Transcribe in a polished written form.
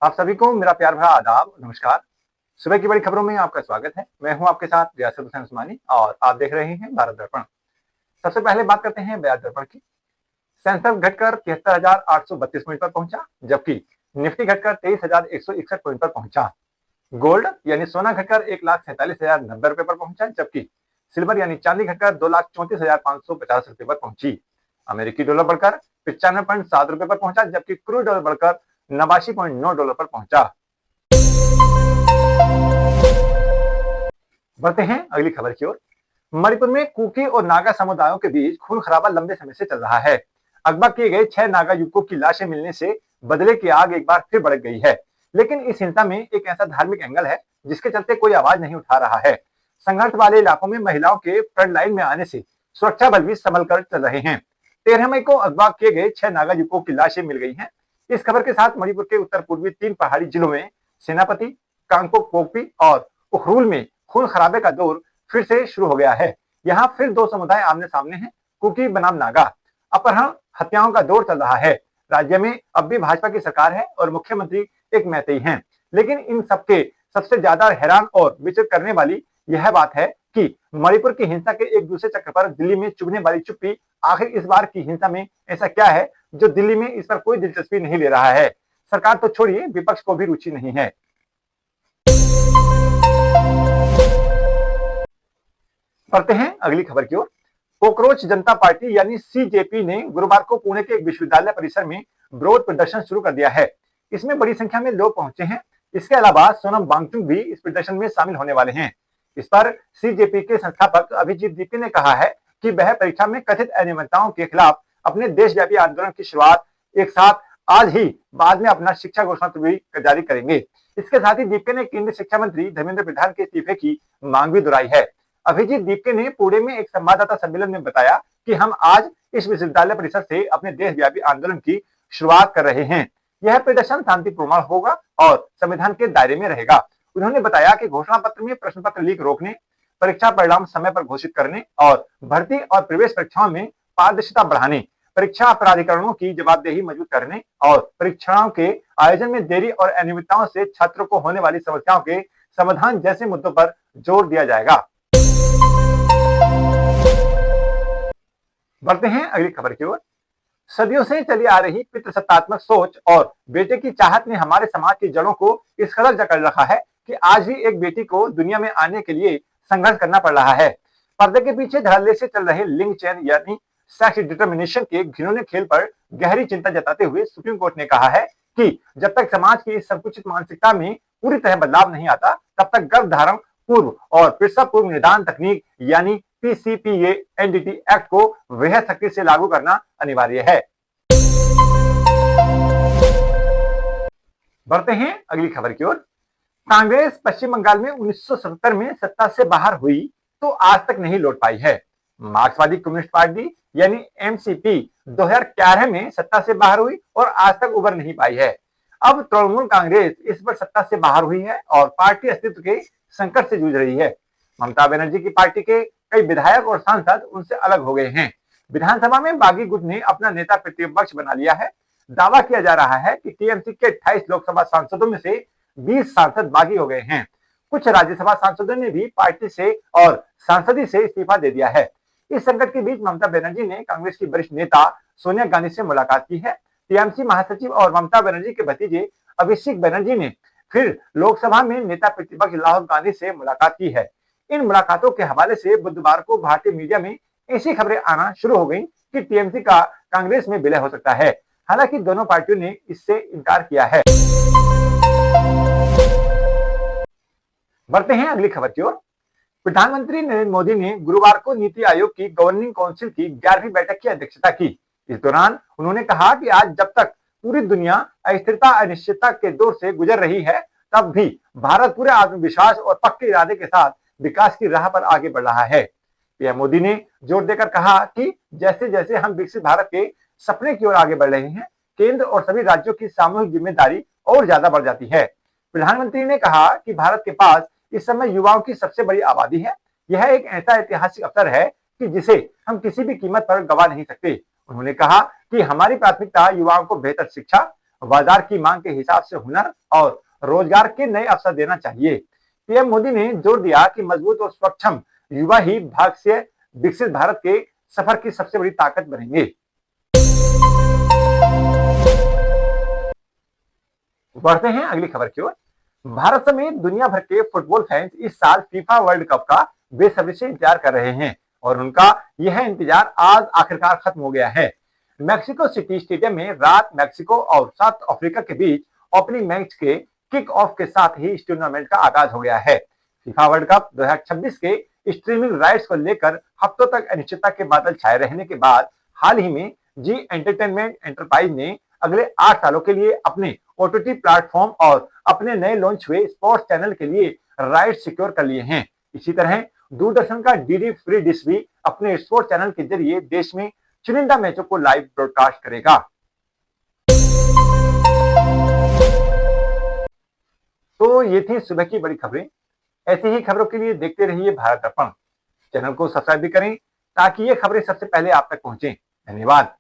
आप सभी को मेरा प्यार भरा आदाब, नमस्कार। सुबह की बड़ी खबरों में आपका स्वागत है। मैं हूं आपके साथ रियासत हुसैन उस्मानी और आप देख रहे हैं भारत दर्पण। सबसे पहले बात करते हैं बयान दर्पण की। सेंसेक्स घटकर 73,832 पॉइंट पर पहुंचा, जबकि निफ्टी घटकर 23,161 पॉइंट पर पहुंचा। गोल्ड यानी सोना घटकर 1,47,090 रुपए पर पहुंचा, जबकि सिल्वर यानी चांदी घटकर 2,34,550 रुपए पर पहुंची। अमेरिकी डॉलर बढ़कर 95.7 रुपए पर पहुंचा, जबकि क्रूड डॉलर बढ़कर 89.9 डॉलर पर पहुंचा। बढ़ते हैं अगली खबर की ओर। मणिपुर में कुकी और नागा समुदायों के बीच खून खराबा लंबे समय से चल रहा है। अगवा किए गए 6 नागा युवकों की लाशें मिलने से बदले की आग एक बार फिर भड़क गई है। लेकिन इस हिंसा में एक ऐसा धार्मिक एंगल है जिसके चलते कोई आवाज नहीं उठा रहा है। संघर्ष वाले इलाकों में महिलाओं के फ्रंट लाइन में आने से सुरक्षा बल भी संभल कर चल रहे हैं। 13 मई को अगवा किए गए 6 नागा युवकों की लाशें मिल गई हैं। इस खबर के साथ मणिपुर के उत्तर पूर्वी 3 पहाड़ी जिलों में सेनापति, कांगपो पोकपी और उखरूल में खून खराबे का दौर फिर से शुरू हो गया है। यहाँ फिर 2 समुदाय आमने सामने हैं। कुकी बनाम नागा अपहरण हत्याओं का दौर चल रहा है। राज्य में अब भी भाजपा की सरकार है और मुख्यमंत्री एक मैतेई हैं। लेकिन इन सबके सबसे ज्यादा हैरान और विचलित करने वाली यह बात है कि मणिपुर की हिंसा के एक दूसरे चक्र पर दिल्ली में चुभने वाली चुप्पी। आखिर इस बार की हिंसा में ऐसा क्या है जो दिल्ली में इस पर कोई दिलचस्पी नहीं ले रहा है? सरकार तो छोड़िए, विपक्ष को भी रुचि नहीं है। बढ़ते हैं अगली खबर की ओर। कॉकरोच जनता पार्टी यानी सीजेपी ने गुरुवार को पुणे के एक विश्वविद्यालय परिसर में विरोध प्रदर्शन शुरू कर दिया है। इसमें बड़ी संख्या में लोग पहुंचे हैं। इसके अलावा सोनम वांगचुक भी इस प्रदर्शन में शामिल होने वाले हैं। इस पर सीजेपी के संस्थापक अभिजीत दीपी ने कहा है कि वह परीक्षा में कथित अनियमितताओं के खिलाफ अपने देशव्यापी आंदोलन की शुरुआत एक साथ आज ही बाद में अपना शिक्षा घोषणा पत्र भी जारी करेंगे। इसके साथ ही दीपके ने केंद्रीय शिक्षा मंत्री धर्मेंद्र प्रधान के इस्तीफे की मांग भी दोहराई है। अभिजीत दीपके ने पुणे में एक संवाददाता सम्मेलन में बताया कि हम आज इस विश्वविद्यालय परिसर से अपने देशव्यापी आंदोलन की शुरुआत कर रहे हैं। यह प्रदर्शन शांतिपूर्ण होगा और संविधान के दायरे में रहेगा। उन्होंने बताया कि घोषणा पत्र में प्रश्न पत्र लीक रोकने, परीक्षा परिणाम समय पर घोषित करने और भर्ती और प्रवेश परीक्षाओं में पारदर्शिता बढ़ाने, परीक्षा प्राधिकरणों की जवाबदेही मजबूत करने और परीक्षाओं के आयोजन में देरी और अनियमितताओं से छात्रों को होने वाली समस्याओं के समाधान जैसे मुद्दों पर जोर दिया जाएगा। बढ़ते हैं अगली खबर की ओर। सदियों से चली आ रही पितृसत्तात्मक सोच और बेटे की चाहत ने हमारे समाज की जड़ों को इस कदर जकड़ रखा है कि आज भी एक बेटी को दुनिया में आने के लिए संघर्ष करना पड़ रहा है। पर्दे के पीछे धड़ल्ले से चल रहे लिंग चयन यानी सेक्स डिटर्मिनेशन के घिनौने खेल पर गहरी चिंता जताते हुए सुप्रीम कोर्ट ने कहा है कि जब तक समाज की इस संकुचित मानसिकता में पूरी तरह बदलाव नहीं आता, तब तक गर्भधारण पूर्व और प्रसव पूर्व निदान तकनीक यानी पीसीपीए एनडीटी एक्ट को वृहद सख्ती से लागू करना अनिवार्य है। बढ़ते हैं अगली खबर की ओर। कांग्रेस पश्चिम बंगाल में 1970 में सत्ता से बाहर हुई तो आज तक नहीं लौट पाई है। मार्क्सवादी कम्युनिस्ट पार्टी यानी एमसीपी 2011 में सत्ता से बाहर हुई और आज तक उबर नहीं पाई है। अब तृणमूल कांग्रेस इस बार सत्ता से बाहर हुई है और पार्टी अस्तित्व के संकट से जूझ रही है। ममता बनर्जी की पार्टी के कई विधायक और सांसद उनसे अलग हो गए हैं। विधानसभा में बागी गुट ने अपना नेता प्रतिपक्ष बना लिया है। दावा किया जा रहा है कि टीएमसी के 28 लोकसभा सांसदों में से 20 सांसद बागी हो गए हैं। कुछ राज्यसभा सांसदों ने भी पार्टी से और सांसदी से इस्तीफा दे दिया है। इस संकट के बीच ममता बनर्जी ने कांग्रेस की वरिष्ठ नेता सोनिया गांधी से मुलाकात की है। टीएमसी महासचिव और ममता बनर्जी के भतीजे अभिषेक बनर्जी ने फिर लोकसभा में नेता प्रतिपक्ष राहुल गांधी से मुलाकात की है। इन मुलाकातों के हवाले से बुधवार को भारतीय मीडिया में ऐसी खबरें आना शुरू हो गई कि टीएमसी का कांग्रेस में विलय हो सकता है। हालांकि दोनों पार्टियों ने इससे इनकार किया है। बढ़ते हैं अगली खबर की ओर। प्रधानमंत्री नरेंद्र मोदी ने गुरुवार को नीति आयोग की गवर्निंग काउंसिल की 11वीं बैठक की अध्यक्षता की। इस दौरान उन्होंने कहा कि आज जब तक पूरी दुनिया अस्थिरता अनिश्चितता के दौर से गुजर रही है, तब भी भारत पूरे आत्मविश्वास और पक्के इरादे के साथ विकास की राह पर आगे बढ़ रहा है। पीएम मोदी ने जोर देकर कहा कि जैसे जैसे हम विकसित भारत के सपने की ओर आगे बढ़ रहे हैं, केंद्र और सभी राज्यों की सामूहिक जिम्मेदारी और ज्यादा बढ़ जाती है। प्रधानमंत्री ने कहा कि भारत के पास इस समय युवाओं की सबसे बड़ी आबादी है। यह एक ऐसा ऐतिहासिक अवसर है कि जिसे हम किसी भी कीमत पर गवा नहीं सकते। उन्होंने कहा कि हमारी प्राथमिकता युवाओं को बेहतर शिक्षा, बाजार की मांग के हिसाब से हुनर और रोजगार के नए अवसर देना चाहिए। पीएम मोदी ने जोर दिया कि मजबूत और सक्षम युवा ही भाग से विकसित भारत के सफर की सबसे बड़ी ताकत बनेंगे। बढ़ते हैं अगली खबर की ओर। भारत समेत दुनिया भर के फुटबॉल फैंस इस साल फीफा वर्ल्ड कप का बेसब्री से इंतजार कर रहे हैं और उनका यह इंतजार आज आखिरकार खत्म हो गया है। मैक्सिको सिटी स्टेडियम में रात मैक्सिको और साउथ अफ्रीका के बीच ओपनिंग मैच के किक ऑफ के साथ ही इस टूर्नामेंट का आगाज हो गया है। फीफा वर्ल्ड कप 2026 के स्ट्रीमिंग राइट्स को लेकर हफ्तों तक अनिश्चितता के बादल छाए रहने के बाद हाल ही में जी एंटरटेनमेंट एंटरप्राइज ने अगले 8 सालों के लिए अपने ओटीटी प्लेटफॉर्म और अपने नए लॉन्च हुए स्पोर्ट्स चैनल के लिए राइट सिक्योर कर लिए हैं। इसी तरह दूरदर्शन का डीडी फ्री डिश भी अपने स्पोर्ट्स चैनल के जरिए देश में चुनिंदा मैचों को लाइव ब्रॉडकास्ट करेगा। तो ये थी सुबह की बड़ी खबरें। ऐसी ही खबरों के लिए देखते रहिए भारत दर्पण। चैनल को सब्सक्राइब भी करें ताकि ये खबरें सबसे पहले आप तक पहुंचे। धन्यवाद।